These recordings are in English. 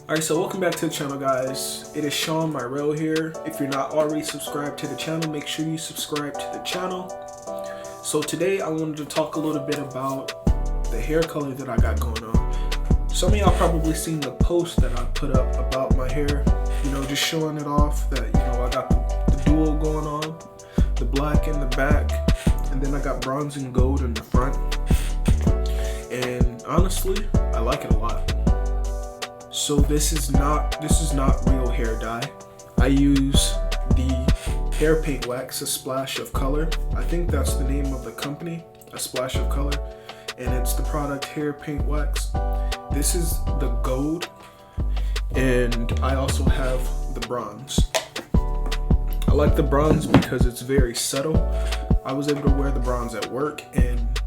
Alright, so welcome back to the channel, guys. It is Shawn Myrelle here. If you're not already subscribed to the channel, make sure you subscribe to the channel. So today I wanted to talk a little bit about the hair color that I got going on. Some of y'all probably seen the post that I put up about my hair, just showing it off that, I got the dual going on, the black in the back, and then I got bronze and gold in the front. And honestly, I like it a lot. So this is not real hair dye. I use the hair paint wax, a splash of color. I think that's the name of the company, a splash of color, and it's the product hair paint wax. This is the gold, and I also have the bronze. I like the bronze because it's very subtle. I was able to wear the bronze at work, and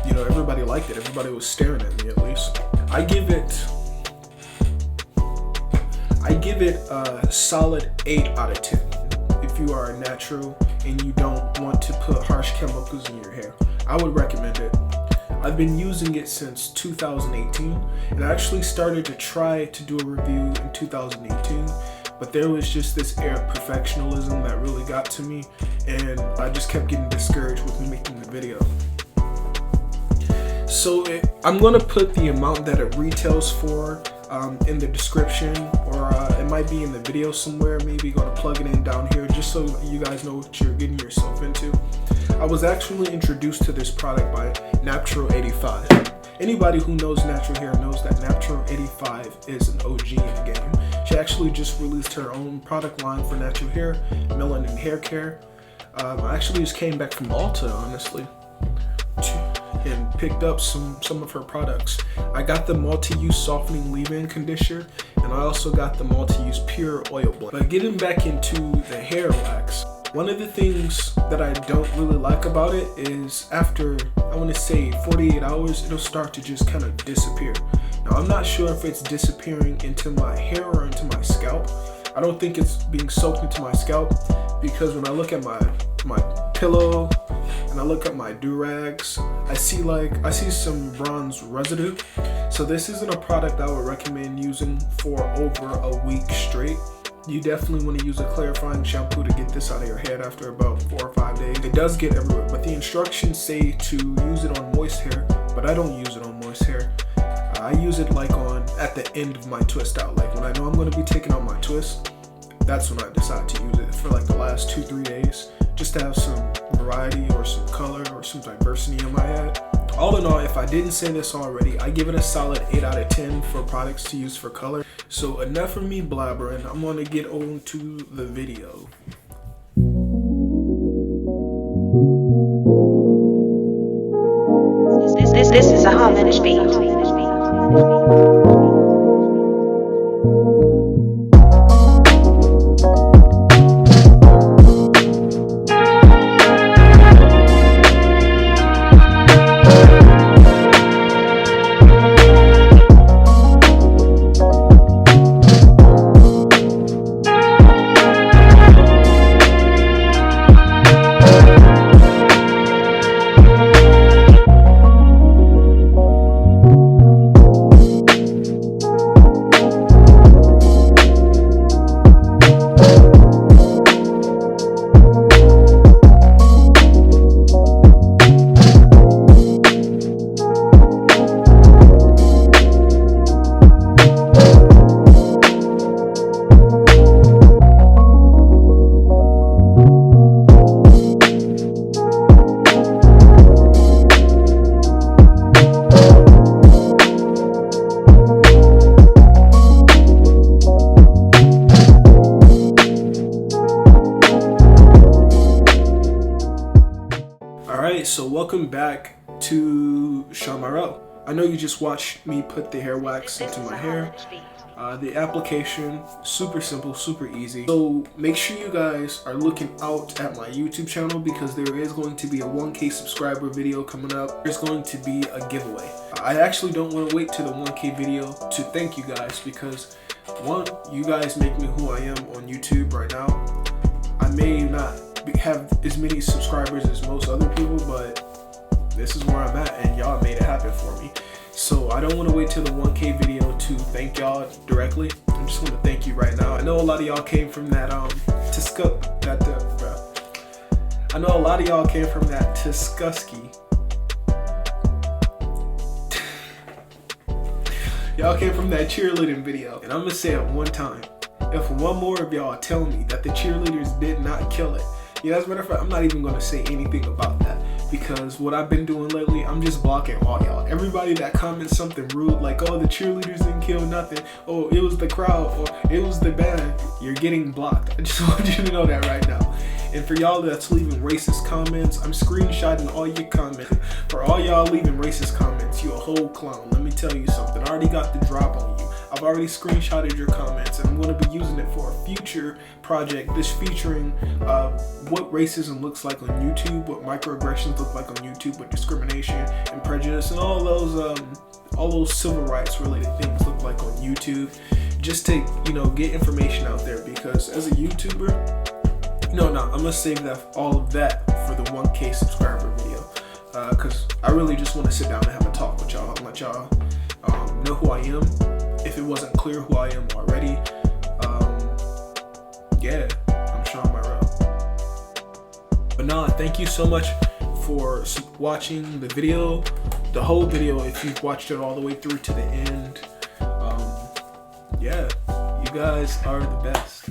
everybody liked it. Everybody was staring at me, at least. I give it a solid 8 out of 10 if you are a natural and you don't want to put harsh chemicals in your hair. I would recommend it. I've been using it since 2018, and I actually started to try to do a review in 2018, but there was just this air of perfectionism that really got to me, and I just kept getting discouraged with making the video. So I'm going to put the amount that it retails for in the description, or it might be in the video somewhere. Maybe going to plug it in down here just so you guys know what you're getting yourself into. I was actually introduced to this product by Natural 85. Anybody who knows natural hair knows that Natural 85 is an OG in the game. She actually just released her own product line for natural hair, melanin hair care. I actually just came back from Ulta, honestly, and picked up some of her products. I got the multi-use softening leave-in conditioner, and I also got the multi-use pure oil blend. But getting back into the hair wax, one of the things that I don't really like about it is after, I want to say 48 hours, it'll start to just kind of disappear. Now, I'm not sure if it's disappearing into my hair or into my scalp. I don't think it's being soaked into my scalp, because when I look at my pillow and I look at my do-rags, I see some bronze residue. So this isn't a product I would recommend using for over a week straight. You definitely want to use a clarifying shampoo to get this out of your head after about 4 or 5 days. It does get everywhere, but the instructions say to use it on moist hair, but I don't use it on moist hair. I use it at the end of my twist out. Like when I know I'm going to be taking out my twist, that's when I decide to use it for like the last 2-3 days, just to have some variety or some color or some diversity in my head. All in all, if I didn't say this already, I give it a solid 8 out of 10 for products to use for color. So enough of me blabbering, I'm going to get on to the video. This is a Homage beat. So welcome back to Shawn Myrelle. I know you just watched me put the hair wax into my hair. The application, super simple, super easy. So make sure you guys are looking out at my YouTube channel, because there is going to be a 1K subscriber video coming up. There's going to be a giveaway. I actually don't want to wait to the 1K video to thank you guys, because one, you guys make me who I am on YouTube right now. I may not have as many subscribers as most other people, but this is where I'm at, and y'all made it happen for me. So I don't want to wait till the 1K video to thank y'all directly. I'm just want to thank you right now. I know a lot of y'all came from that I know a lot of y'all came from that Tuscusky. Y'all came from that cheerleading video. And I'm gonna say it one time. If one more of y'all tell me that the cheerleaders did not kill it, yeah, as a matter of fact, I'm not even gonna say anything about that, because what I've been doing lately, I'm just blocking all y'all. Everybody that comments something rude, like, oh, the cheerleaders didn't kill nothing, oh, it was the crowd, or it was the band, you're getting blocked. I just want you to know that right now. And for y'all that's leaving racist comments, I'm screenshotting all your comments. For all y'all leaving racist comments, you a whole clown. Let me tell you something, I already got the drop on you. I've already screenshotted your comments, and I'm going to be using it for a future project. This featuring what racism looks like on YouTube, what microaggressions look like on YouTube, what discrimination and prejudice and all those civil rights related things look like on YouTube. Just to, you know, get information out there, because as a YouTuber, no, I'm gonna save all of that for the 1K subscriber video, because I really just want to sit down and have a talk with y'all and let y'all know who I am. If it wasn't clear who I am already, yeah, I'm shawnmyrelle. But nah, thank you so much for watching the video, the whole video, if you've watched it all the way through to the end. Yeah, you guys are the best.